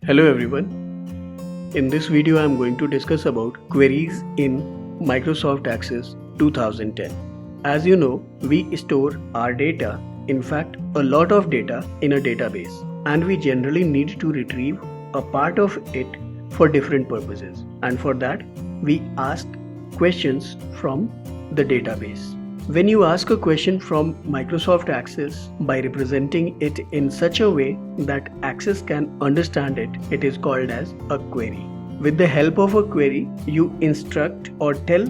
Hello everyone. In this video I am going to discuss about queries in Microsoft Access 2010. As you know, we store our data, in fact a lot of data, in a database, and we generally need to retrieve a part of it for different purposes, and for that we ask questions from the database. When you ask a question from Microsoft Access by representing it in such a way that Access can understand it, it is called as a query. With the help of a query, you instruct or tell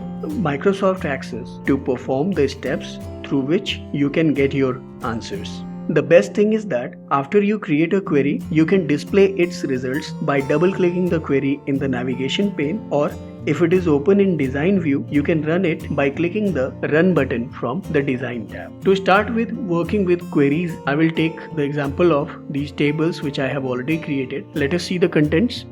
Microsoft Access to perform the steps through which you can get your answers. The best thing is that after you create a query, you can display its results by double-clicking the query in the navigation pane, or if it is open in design view, you can run it by clicking the run button from the design tab. To start with working with queries, I will take the example of these tables which I have already created. Let us see the contents.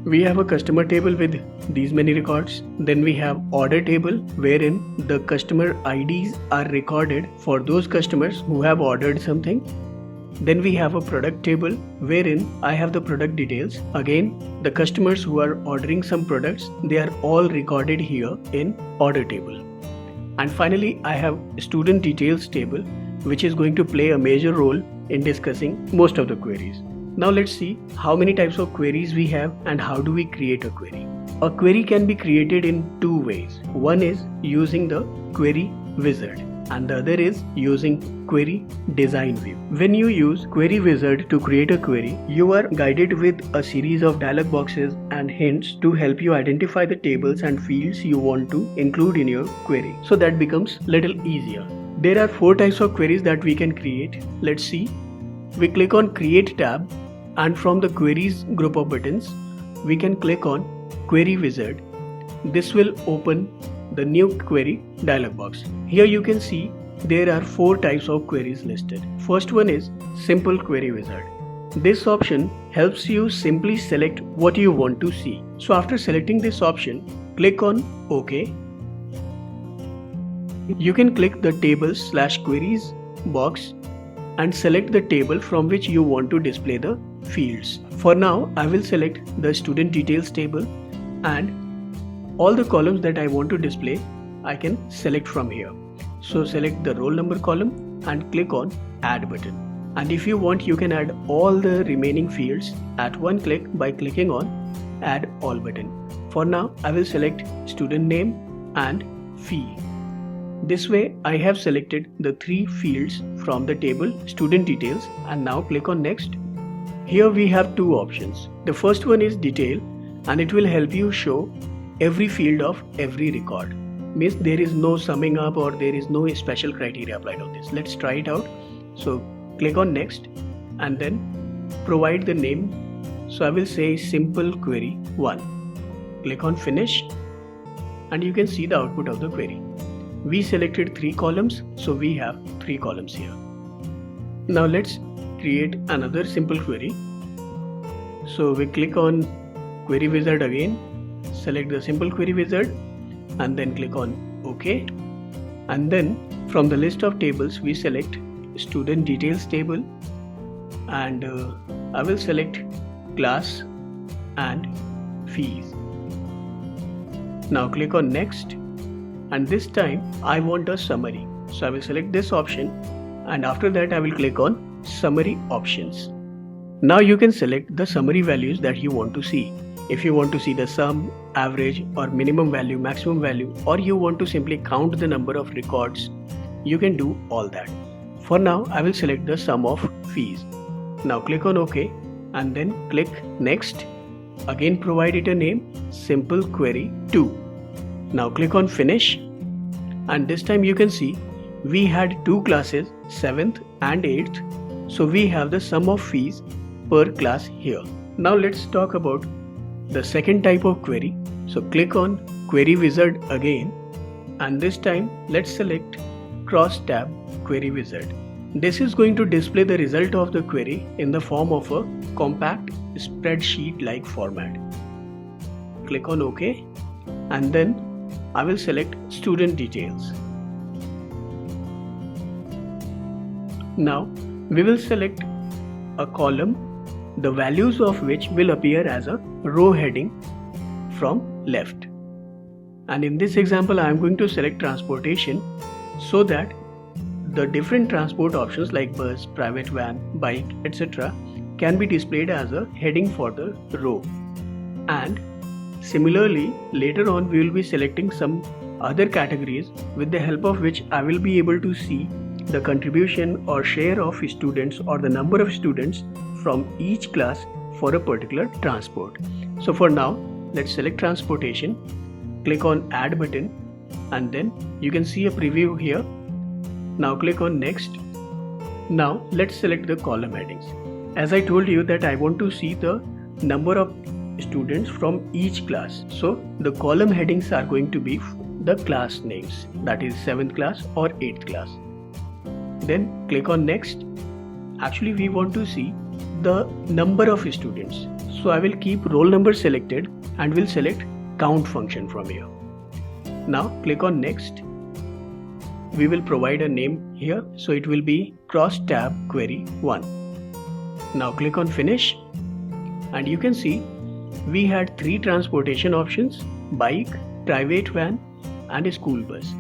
We have a customer table with these many records. Then we have order table wherein the customer IDs are recorded for those customers who have ordered something. Then we have a product table wherein I have the product details. Again, the customers who are ordering some products, they are all recorded here in order table. And finally, I have student details table, which is going to play a major role in discussing most of the queries. Now let's see how many types of queries we have and how do we create a query. A query can be created in two ways. One is using the query wizard and the other is using query design view. When you use query wizard to create a query, you are guided with a series of dialog boxes and hints to help you identify the tables and fields you want to include in your query. So that becomes little easier. There are four types of queries that we can create. Let's see. We click on Create tab, and from the Queries group of buttons, we can click on Query Wizard. This will open the new query dialog box. Here you can see there are four types of queries listed. First one is Simple Query Wizard. This option helps you simply select what you want to see. So after selecting this option, click on OK. You can click the Tables/Queries box and select the table from which you want to display the fields. For now, I will select the student details table, and all the columns that I want to display, I can select from here. So select the roll number column and click on Add button. And if you want, you can add all the remaining fields at one click by clicking on Add All button. For now, I will select student name and fee. This way, I have selected the three fields from the table student details, and now click on Next. Here we have two options. The first one is Detail, and it will help you show every field of every record. Means there is no summing up or there is no special criteria applied on this. Let's try it out. So click on Next and then provide the name. So I will say Simple Query 1. Click on Finish and you can see the output of the query. We selected three columns, so we have three columns here. Now let's create another simple query. So we click on Query Wizard again, select the Simple Query Wizard and then click on OK. And then from the list of tables, we select Student Details table, and I will select Class and Fees. Now click on Next. And this time I want a summary. So I will select this option, and after that I will click on Summary Options. Now you can select the summary values that you want to see. If you want to see the sum, average or minimum value, maximum value, or you want to simply count the number of records, you can do all that. For now I will select the sum of fees. Now click on OK and then click Next. Again provide it a name, Simple Query 2. Now click on Finish, and this time you can see we had two classes, 7th and 8th, so we have the sum of fees per class here. Now let's talk about the second type of query. So click on Query Wizard again, and this time let's select Cross Tab Query Wizard. This is going to display the result of the query in the form of a compact spreadsheet-like format. Click on OK, and then I will select Student Details. Now we will select a column the values of which will appear as a row heading from left. And in this example, I am going to select transportation so that the different transport options like bus, private van, bike, etc. can be displayed as a heading for the row. And similarly, later on we will be selecting some other categories with the help of which I will be able to see the contribution or share of students or the number of students from each class for a particular transport. So for now, let's select transportation, click on add button, and then you can see a preview here. Now click on next. Now let's select the column headings. As I told you that I want to see the number of students from each class. So the column headings are going to be the class names, that is 7th class or 8th class. Then click on next. Actually we want to see the number of students. So I will keep roll number selected and will select count function from here. Now click on next. We will provide a name here, so it will be cross tab query 1. Now click on finish, and you can see we had 3 transportation options: bike, private van and a school bus,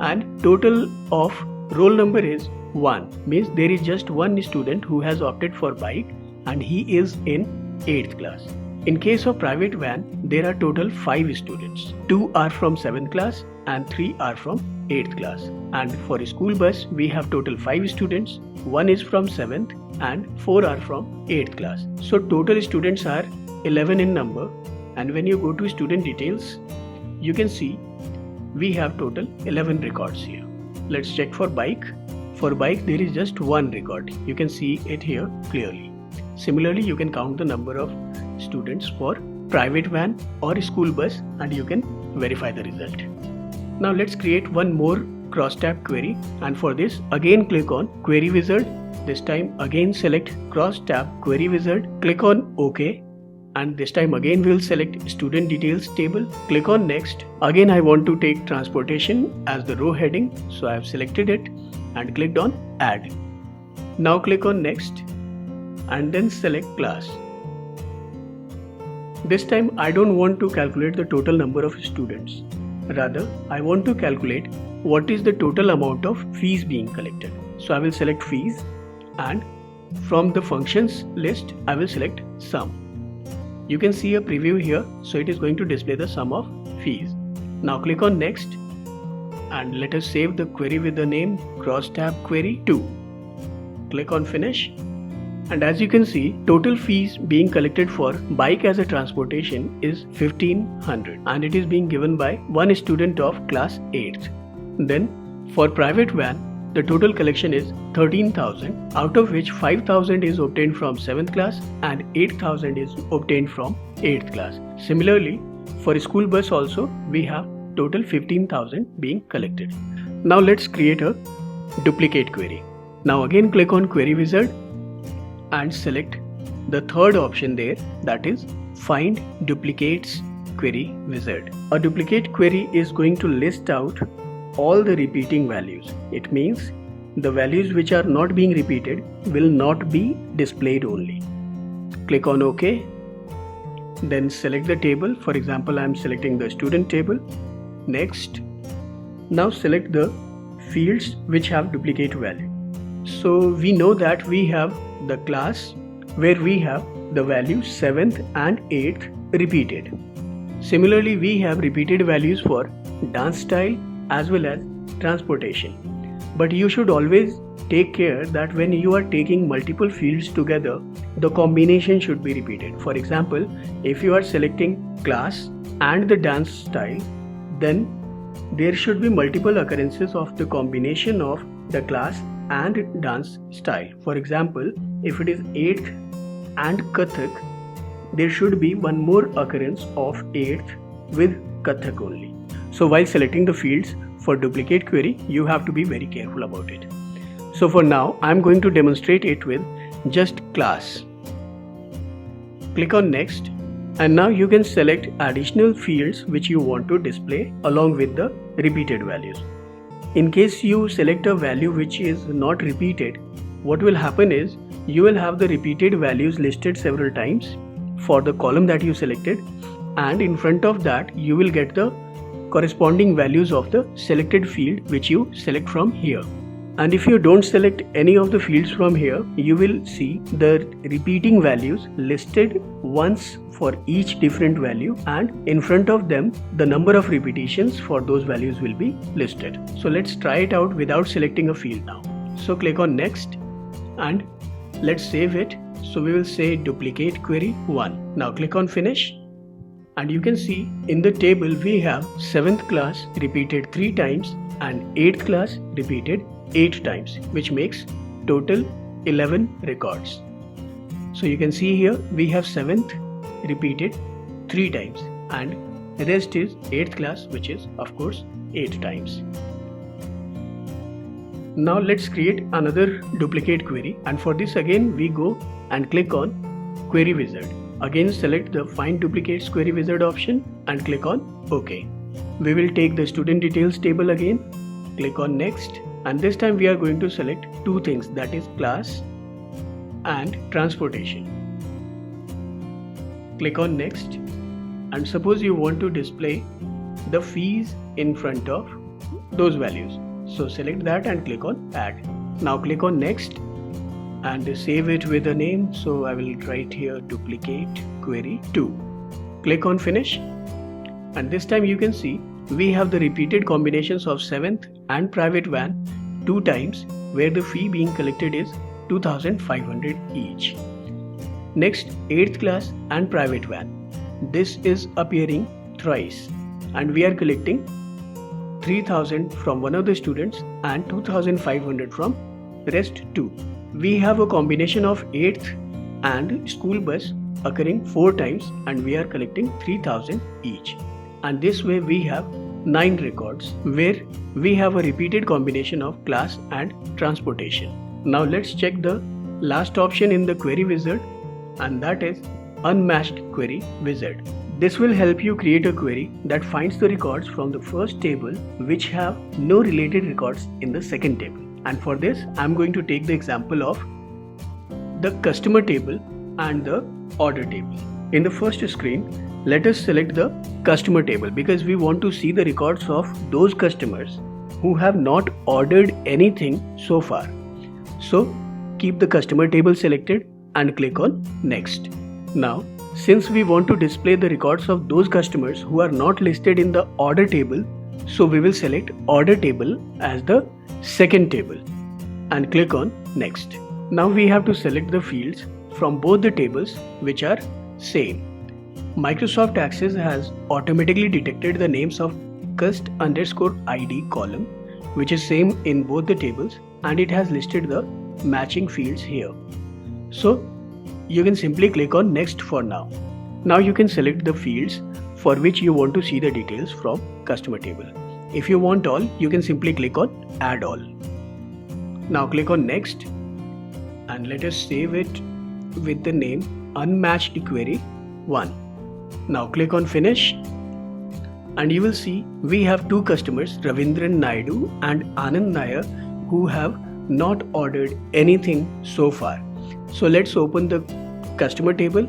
and total of roll number is 1, means there is just one student who has opted for bike and he is in 8th class. In case of private van, there are total 5 students. 2 are from 7th class and 3 are from 8th class. And for a school bus, we have total 5 students. 1 is from 7th and 4 are from 8th class. So total students are 11 in number. And when you go to student details, you can see we have total 11 records here. Let's check for bike. For bike, there is just one record. You can see it here clearly. Similarly, you can count the number of students for private van or school bus and you can verify the result. Now let's create one more cross-tab query, and for this again click on Query Wizard. This time again select cross-tab Query Wizard, click on OK, and this time again we will select Student Details table. Click on Next. Again I want to take transportation as the row heading, so I have selected it and clicked on Add. Now click on Next and then select Class. This time I don't want to calculate the total number of students. Rather, I want to calculate what is the total amount of fees being collected. So I will select fees, and from the functions list I will select sum. You can see a preview here, so it is going to display the sum of fees. Now click on Next and let us save the query with the name cross-tab query 2. Click on Finish. And as you can see, total fees being collected for bike as a transportation is 1500 and it is being given by one student of class 8th. Then for private van, the total collection is 13,000, out of which 5,000 is obtained from 7th class and 8,000 is obtained from 8th class. Similarly, for school bus also, we have total 15,000 being collected. Now let's create a duplicate query. Now again click on Query Wizard and select the third option there, that is Find Duplicates Query Wizard. A duplicate query is going to list out all the repeating values. It means the values which are not being repeated will not be displayed only. Click on OK. Then select the table. For example, I am selecting the student table. Next. Now select the fields which have duplicate value. So we know that we have the class where we have the value 7th and 8th repeated. Similarly, we have repeated values for dance style as well as transportation. But you should always take care that when you are taking multiple fields together, the combination should be repeated. For example, if you are selecting class and the dance style, then there should be multiple occurrences of the combination of the class and dance style. For example, if it is 8th and Kathak, there should be one more occurrence of 8th with Kathak only. So while selecting the fields for duplicate query, you have to be very careful about it. So for now, I am going to demonstrate it with just class. Click on Next, and now you can select additional fields which you want to display along with the repeated values. In case you select a value which is not repeated, what will happen is you will have the repeated values listed several times for the column that you selected, and in front of that you will get the corresponding values of the selected field which you select from here. And if you don't select any of the fields from here, you will see the repeating values listed once for each different value, and in front of them the number of repetitions for those values will be listed. So let's try it out without selecting a field now. So click on next and let's save it. So we will say duplicate query 1. Now click on finish, and you can see in the table we have 7th class repeated 3 times and 8th class repeated 8 times, which makes total 11 records. So you can see here we have 7th repeated 3 times and the rest is 8th class, which is of course 8 times. Now let's create another duplicate query, and for this again we go and click on Query Wizard. Again select the Find Duplicates Query Wizard option and click on OK. We will take the student details table again, click on next, and this time we are going to select 2 things, that is class and transportation. Click on next, and suppose you want to display the fees in front of those values. So select that and click on add. Now click on next and save it with a name. So I will write here duplicate query 2. Click on finish, and this time you can see we have the repeated combinations of 7th and private van 2 times, where the fee being collected is 2500 each. Next, 8th class and private van. This is appearing thrice, and we are collecting 3000 from one of the students and 2500 from rest 2. We have a combination of 8th and school bus occurring 4 times, and we are collecting 3000 each. And this way we have 9 records where we have a repeated combination of class and transportation. Now let's check the last option in the query wizard, and that is unmatched query wizard. This will help you create a query that finds the records from the first table which have no related records in the second table. And for this I'm going to take the example of the customer table and the order table. In the first screen, let us select the customer table because we want to see the records of those customers who have not ordered anything so far. So keep the customer table selected and click on next. Now since we want to display the records of those customers who are not listed in the order table, so we will select order table as the second table and click on next. Now we have to select the fields from both the tables which are same. Microsoft Access has automatically detected the names of cust_id column, which is same in both the tables, and it has listed the matching fields here. So you can simply click on next for now. Now you can select the fields for which you want to see the details from customer table. If you want all, you can simply click on add all. Now click on next and let us save it with the name unmatched query 1. Now click on finish, and you will see we have 2 customers, Ravindran Naidu and Anand Nair, who have not ordered anything so far. So let's open the customer table.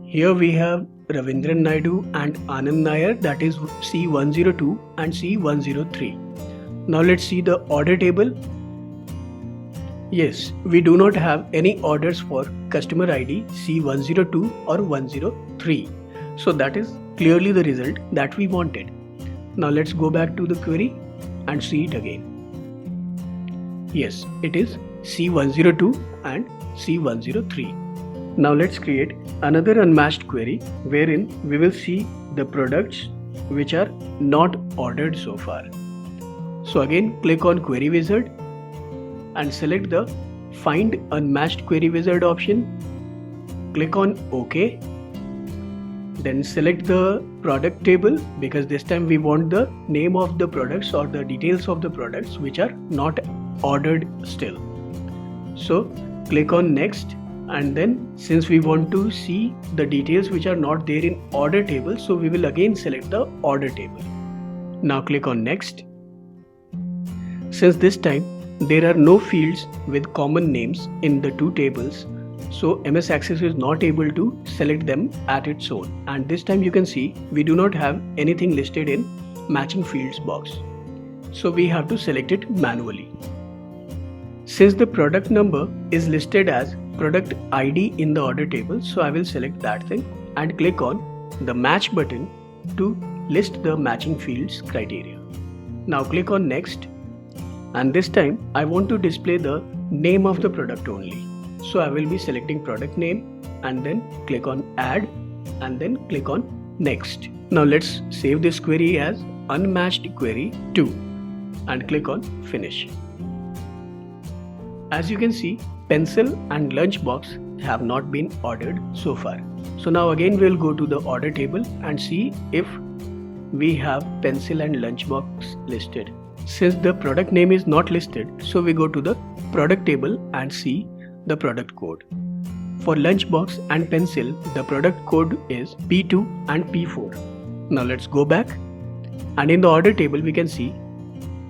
Here we have Ravindran Naidu and Anand Nair, that is C102 and C103. Now let's see the order table. Yes, we do not have any orders for customer ID C102 or 103. So that is clearly the result that we wanted. Now let's go back to the query and see it again. Yes, it is C102 and C103. Now let's create another unmatched query wherein we will see the products which are not ordered so far. So again click on Query Wizard and select the Find Unmatched Query Wizard option. Click on OK. Then select the product table because this time we want the name of the products or the details of the products which are not ordered still. So click on next, and then since we want to see the details which are not there in order table, so we will again select the order table. Now click on next. Since this time there are no fields with common names in the two tables, so MS Access is not able to select them at its own. And this time you can see we do not have anything listed in matching fields box. So we have to select it manually. Since the product number is listed as product ID in the order table, so I will select that thing and click on the match button to list the matching fields criteria. Now click on next, and this time I want to display the name of the product only. So I will be selecting product name and then click on add and then click on next. Now let's save this query as unmatched query 2 and click on finish. As you can see, pencil and lunchbox have not been ordered so far. So now again we'll go to the order table and see if we have pencil and lunchbox listed. Since the product name is not listed, so we go to the product table and see the product code. For lunchbox and pencil, the product code is P2 and P4. Now let's go back, and in the order table we can see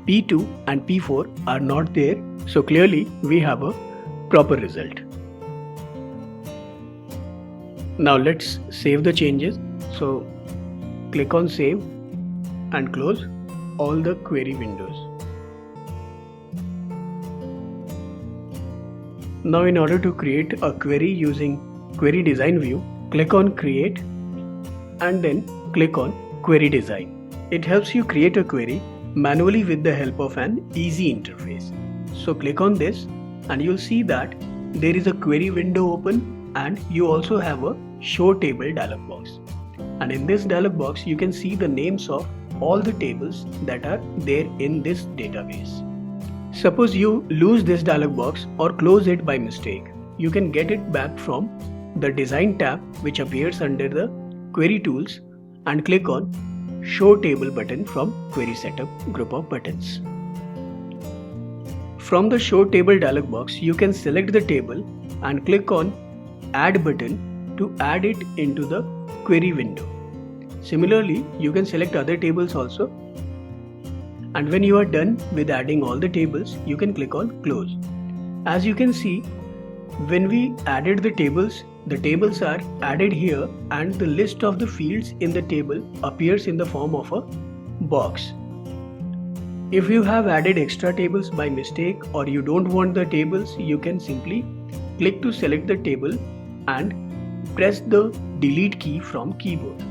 P2 and P4 are not there, so clearly we have a proper result. Now let's save the changes. So click on save and close all the query windows. Now in order to create a query using query design view, click on create and then click on query design. It helps you create a query manually with the help of an easy interface. So click on this and you'll see that there is a query window open, and you also have a show table dialog box. And in this dialog box you can see the names of all the tables that are there in this database. Suppose you lose this dialog box or close it by mistake, you can get it back from the design tab which appears under the query tools and click on show table button from query setup group of buttons. From the show table dialog box you can select the table and click on add button to add it into the query window. Similarly, you can select other tables also, and when you are done with adding all the tables, you can click on close. As you can see, when we added the tables are added here, and the list of the fields in the table appears in the form of a box. If you have added extra tables by mistake or you don't want the tables, you can simply click to select the table and press the delete key from keyboard.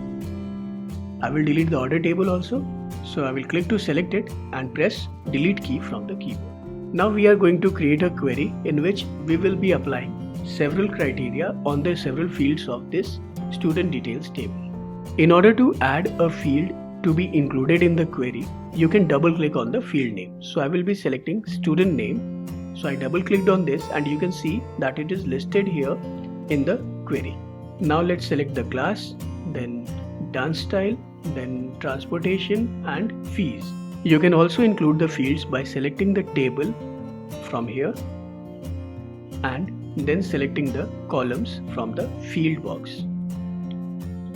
I will delete the order table also, so I will click to select it and press delete key from the keyboard. Now we are going to create a query in which we will be applying several criteria on the several fields of this student details table. In order to add a field to be included in the query, you can double click on the field name. So I will be selecting student name. So I double clicked on this and you can see that it is listed here in the query. Now let's select the class, then dance style, then transportation and fees. You can also include the fields by selecting the table from here and then selecting the columns from the field box.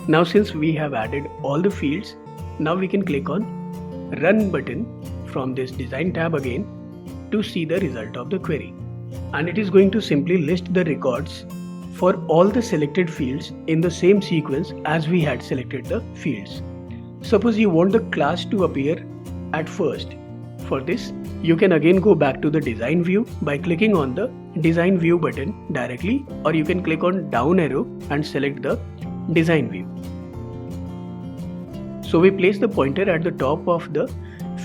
Now since we have added all the fields, now we can click on run button from this design tab again to see the result of the query. And it is going to simply list the records for all the selected fields in the same sequence as we had selected the fields. Suppose you want the class to appear at first. For this, you can again go back to the design view by clicking on the design view button directly, or you can click on down arrow and select the design view. So we place the pointer at the top of the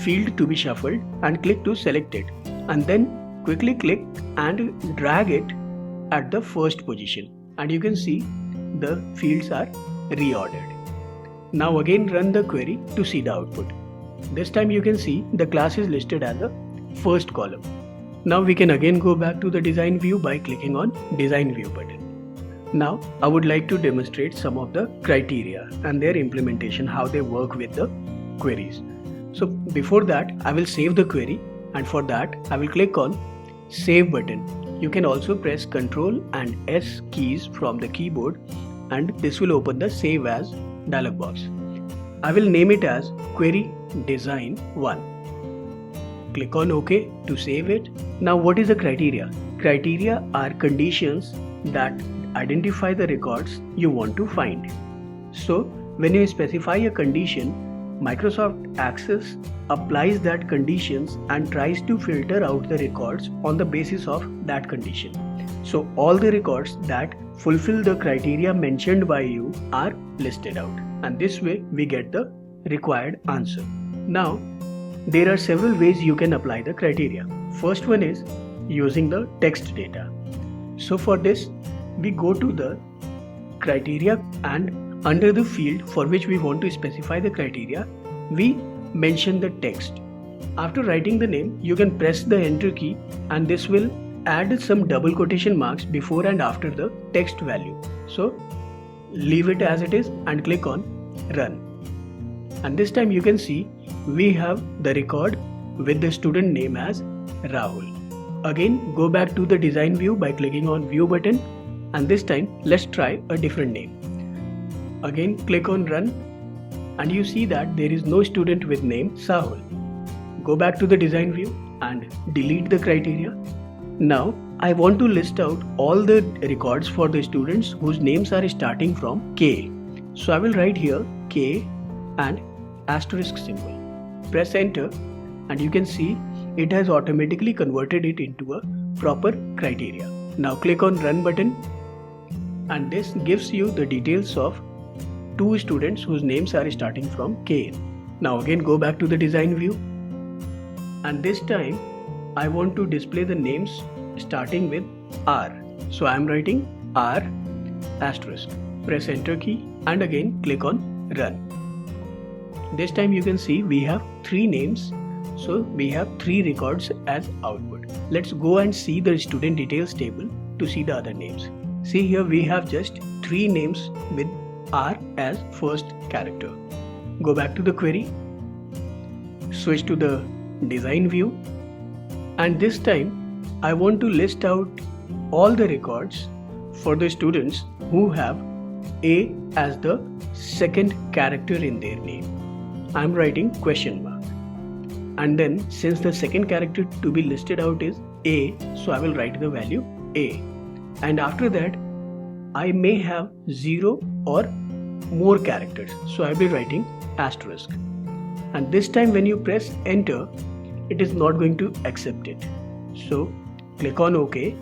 field to be shuffled and click to select it, and then quickly click and drag it at the first position, and you can see the fields are reordered. Now again run the query to see the output. This time you can see the class is listed as the first column. Now we can again go back to the design view by clicking on design view button. Now I would like to demonstrate some of the criteria and their implementation, how they work with the queries. So before that I will save the query, and for that I will click on save button. You can also press Ctrl and S keys from the keyboard and this will open the save as dialog box. I will name it as query design 1. click on OK to save it. Now what is the criteria? Criteria are conditions that identify the records you want to find. So when you specify a condition, Microsoft Access applies that conditions and tries to filter out the records on the basis of that condition. So all the records that fulfill the criteria mentioned by you are listed out, and this way we get the required answer. Now there are several ways you can apply the criteria. First one is using the text data. So for this we go to the criteria, and under the field for which we want to specify the criteria, we mention the text. After writing the name, you can press the enter key, and this will add some double quotation marks before and after the text value. So leave it as it is and click on run. And this time you can see we have the record with the student name as Rahul. Again, go back to the design view by clicking on view button, and this time let's try a different name. Again click on run, and you see that there is no student with name Sahul. Go back to the design view and delete the criteria. Now I want to list out all the records for the students whose names are starting from K. So I will write here K and asterisk symbol. Press enter, and you can see it has automatically converted it into a proper criteria. Now click on run button, and this gives you the details of 2 students whose names are starting from K. Now again go back to the design view, and this time I want to display the names starting with R. So I am writing R asterisk. Press enter key and again click on run. This time you can see we have 3 names, so we have 3 records as output. Let's go and see the student details table to see the other names. See here we have just 3 names with R as first character. Go back to the query, switch to the design view, and this time I want to list out all the records for the students who have A as the second character in their name. I am writing question mark, and then since the second character to be listed out is A, so I will write the value A, and after that I may have 0 or more characters, so I will be writing asterisk. And this time when you press enter, it is not going to accept it. So click on OK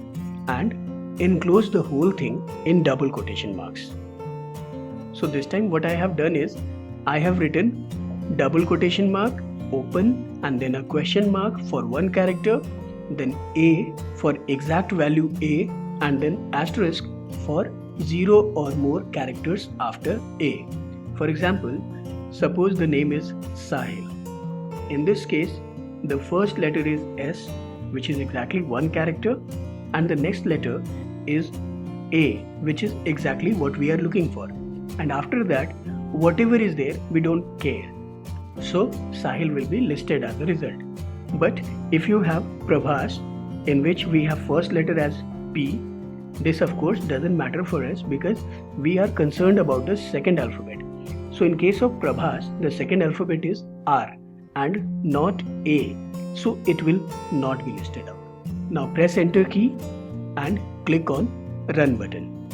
and enclose the whole thing in double quotation marks. So this time what I have done is I have written double quotation mark, open, and then a question mark for one character, then A for exact value A, and then asterisk for 0 or more characters after A. For example, suppose the name is Sahil. In this case, the first letter is S, which is exactly 1 character, and the next letter is A, which is exactly what we are looking for. And after that, whatever is there, we don't care. So Sahil will be listed as a result. But if you have Prabhas, in which we have first letter as P, this of course doesn't matter for us because we are concerned about the second alphabet. So in case of Prabhas, the second alphabet is R and not A, so it will not be listed out. Now press enter key and click on run button.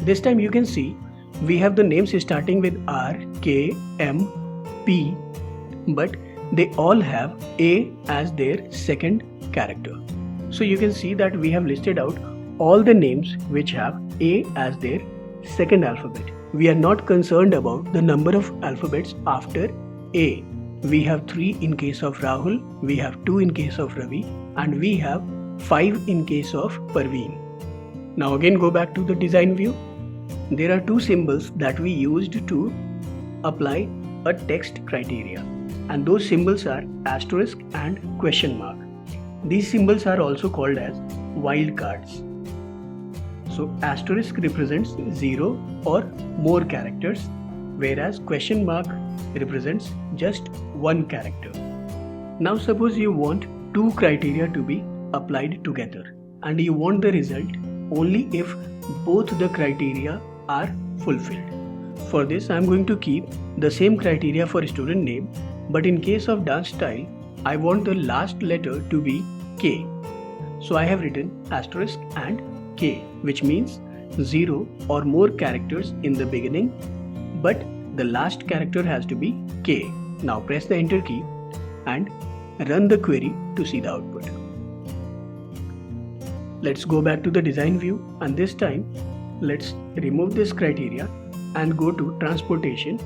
This time you can see we have the names starting with R, K, M, P, but they all have A as their second character. So you can see that we have listed out all the names which have A as their second alphabet. We are not concerned about the number of alphabets after A. We have 3 in case of Rahul, we have 2 in case of Ravi, and we have 5 in case of Parveen. Now again go back to the design view. There are 2 symbols that we used to apply a text criteria, and those symbols are asterisk and question mark. These symbols are also called as wildcards. So asterisk represents 0 or more characters, whereas question mark represents just 1 character. Now suppose you want 2 criteria to be applied together, and you want the result only if both the criteria are fulfilled. For this I am going to keep the same criteria for student name, but in case of dance style I want the last letter to be K. So I have written asterisk and K, which means 0 or more characters in the beginning, but the last character has to be K. Now press the enter key and run the query to see the output. Let's go back to the design view, and this time let's remove this criteria and go to transportation.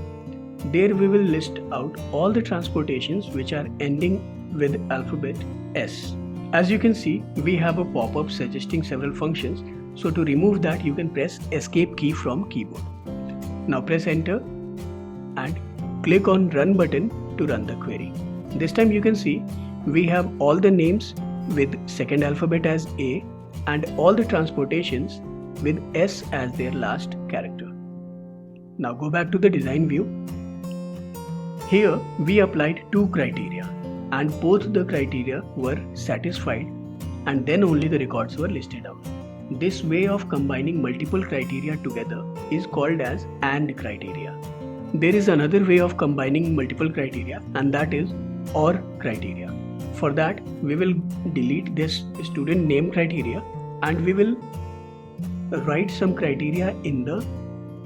There we will list out all the transportations which are ending with alphabet S. As you can see, we have a pop-up suggesting several functions. So to remove that, you can press escape key from keyboard. Now press enter and click on run button to run the query. This time you can see we have all the names with second alphabet as A and all the transportations with S as their last character. Now go back to the design view. Here we applied two criteria and both the criteria were satisfied, and then only the records were listed out. This way of combining multiple criteria together is called as AND criteria. There is another way of combining multiple criteria, and that is OR criteria. For that, we will delete this student name criteria and we will write some criteria in the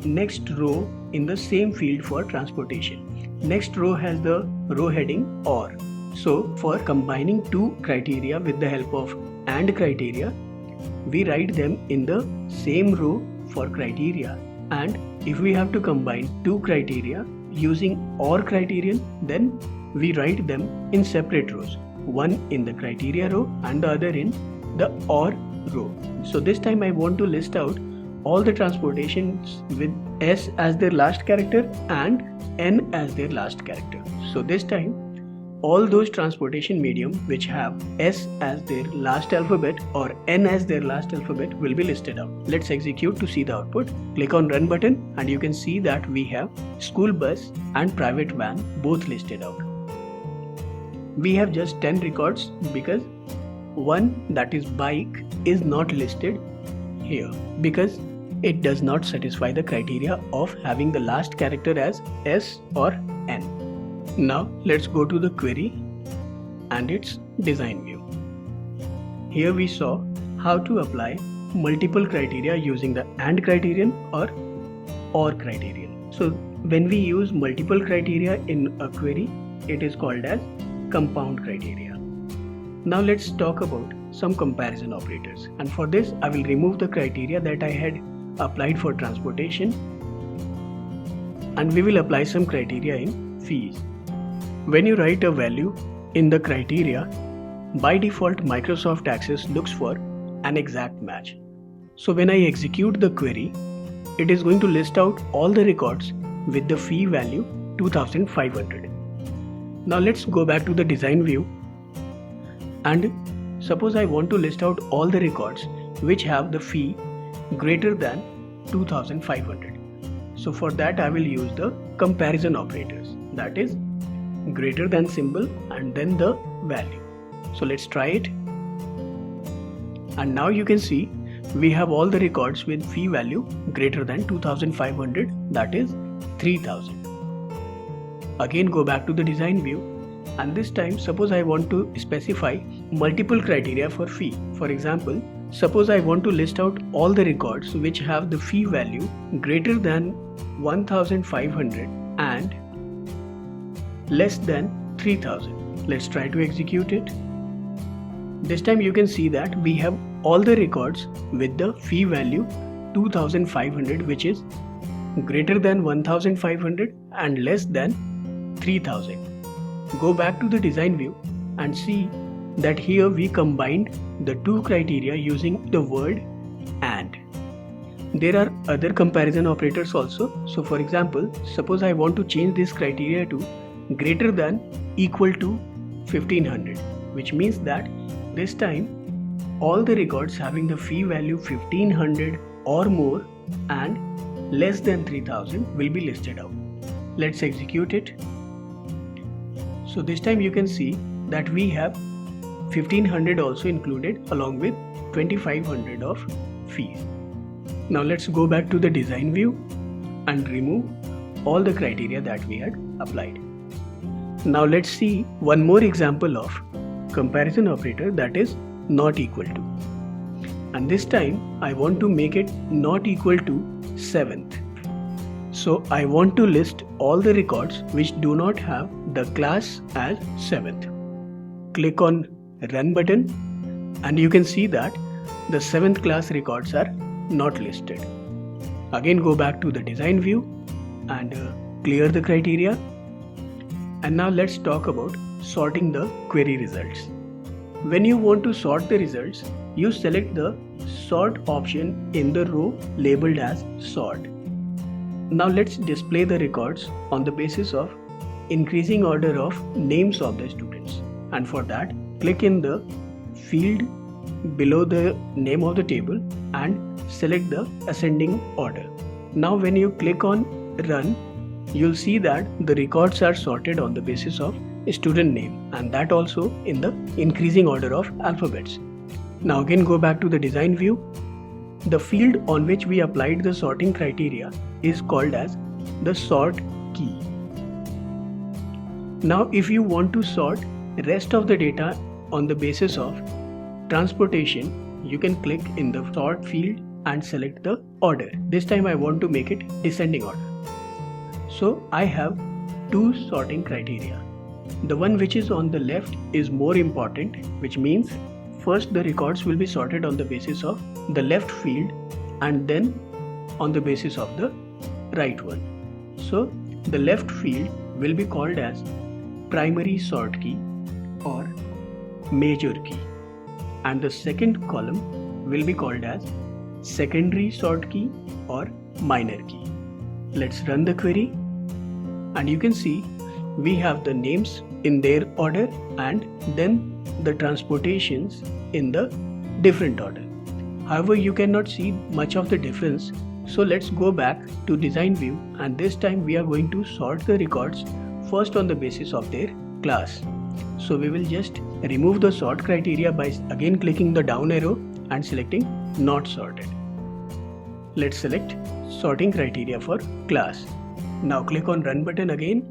next row in the same field for transportation. Next row has the row heading OR. So for combining two criteria with the help of AND criteria, we write them in the same row for criteria, and if we have to combine two criteria using OR criterion, then we write them in separate rows, one in the criteria row and the other in the OR row. So this time I want to list out all the transportations with S as their last character and N as their last character. So this time all those transportation medium which have S as their last alphabet or N as their last alphabet will be listed out. Let's execute to see the output. Click on run button and you can see that we have school bus and private van both listed out. We have just 10 records because one, that is bike, is not listed here because it does not satisfy the criteria of having the last character as S or N. Now let's go to the query and its design view. Here we saw how to apply multiple criteria using the AND criterion or OR criterion. So when we use multiple criteria in a query, it is called as compound criteria. Now let's talk about some comparison operators, and for this I will remove the criteria that I had applied for transportation and we will apply some criteria in fees. When you write a value in the criteria, by default Microsoft Access looks for an exact match. So when I execute the query, it is going to list out all the records with the fee value 2500. Now let's go back to the design view, and suppose I want to list out all the records which have the fee greater than 2500. So for that I will use the comparison operators, that is greater than symbol and then the value. So let's try it, and now you can see we have all the records with fee value greater than 2500, that is 3000. Again go back to the design view, and this time suppose I want to specify multiple criteria for fee. For example, suppose I want to list out all the records which have the fee value greater than 1500 and less than 3000. Let's try to execute it. This time you can see that we have all the records with the fee value 2500, which is greater than 1500 and less than 3000. Go back to the design view and see that here we combined the two criteria using the word AND. There are other comparison operators also. So for example, suppose I want to change this criteria to greater than equal to 1500, which means that this time all the records having the fee value 1500 or more and less than 3000 will be listed out. Let's execute it. So this time you can see that we have 1500 also included along with 2500 of fees. Now let's go back to the design view and remove all the criteria that we had applied. Now let's see one more example of comparison operator, that is not equal to. And this time I want to make it not equal to 7th. So I want to list all the records which do not have the class as 7th. Click on Run button and you can see that the 7th class records are not listed. Again go back to the design view and clear the criteria. And now let's talk about sorting the query results. When you want to sort the results, you select the sort option in the row labeled as sort. Now let's display the records on the basis of increasing order of names of the students. And for that, click in the field below the name of the table and select the ascending order. Now when you click on Run, you'll see that the records are sorted on the basis of student name, and that also in the increasing order of alphabets. Now again go back to the design view. The field on which we applied the sorting criteria is called as the sort key. Now if you want to sort rest of the data on the basis of transportation, you can click in the sort field and select the order. This time I want to make it descending order. So I have two sorting criteria. The one which is on the left is more important, which means first the records will be sorted on the basis of the left field and then on the basis of the right one. So the left field will be called as primary sort key or major key, and the second column will be called as secondary sort key or minor key. Let's run the query and you can see we have the names in their order and then the transportations in the different order. However, you cannot see much of the difference, so let's go back to design view and this time we are going to sort the records first on the basis of their class. So we will just remove the sort criteria by again clicking the down arrow and selecting not sorted. Let's select sorting criteria for class. Now click on Run button again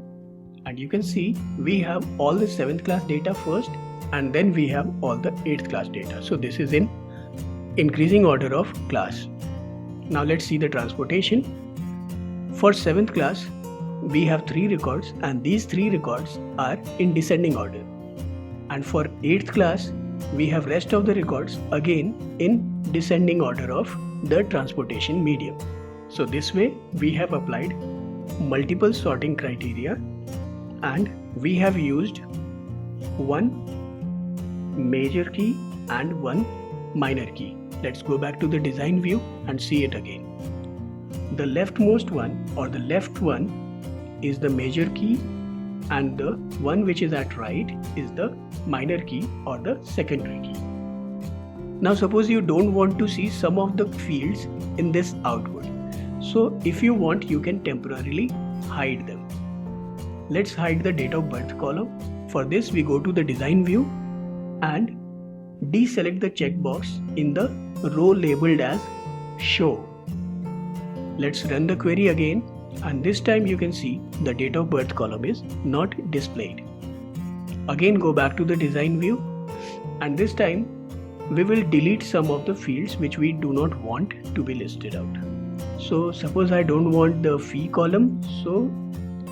and you can see we have all the 7th class data first and then we have all the 8th class data. So this is in increasing order of class. Now let's see the transportation. For 7th class we have 3 records and these 3 records are in descending order. And for 8th class we have rest of the records again in descending order of the transportation medium. So this way we have applied multiple sorting criteria and we have used one major key and one minor key. Let's go back to the design view and see it again. The leftmost one or the left one is the major key and the one which is at right is the minor key or the secondary key. Now suppose you don't want to see some of the fields in this output. So if you want, you can temporarily hide them. Let's hide the date of birth column. For this we go to the design view and deselect the checkbox in the row labeled as show. Let's run the query again and this time you can see the date of birth column is not displayed. Again go back to the design view and this time we will delete some of the fields which we do not want to be listed out. So suppose I don't want the fee column, so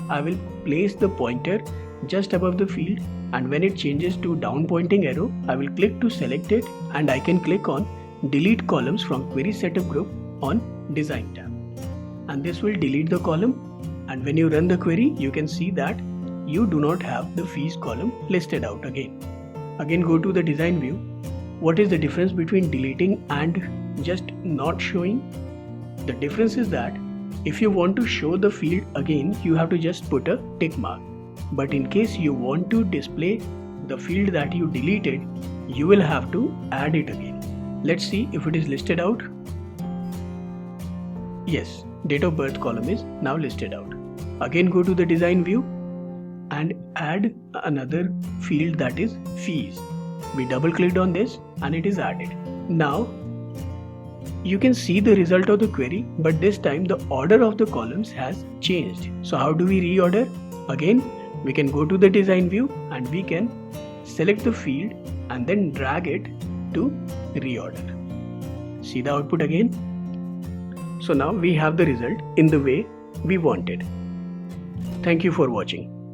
I will place the pointer just above the field and when it changes to down pointing arrow, I will click to select it and I can click on delete columns from query setup group on design tab. And this will delete the column, and when you run the query you can see that you do not have the fees column listed out again. Again go to the design view. What is the difference between deleting and just not showing? The difference is that if you want to show the field again, you have to just put a tick mark. But in case you want to display the field that you deleted, you will have to add it again. Let's see if it is listed out. Yes, date of birth column is now listed out. Again go to the design view and add another field, that is fees. We double clicked on this and it is added. Now you can see the result of the query, but this time the order of the columns has changed. So how do we reorder? Again we can go to the design view and we can select the field and then drag it to reorder. See the output again? So now we have the result in the way we wanted. Thank you for watching.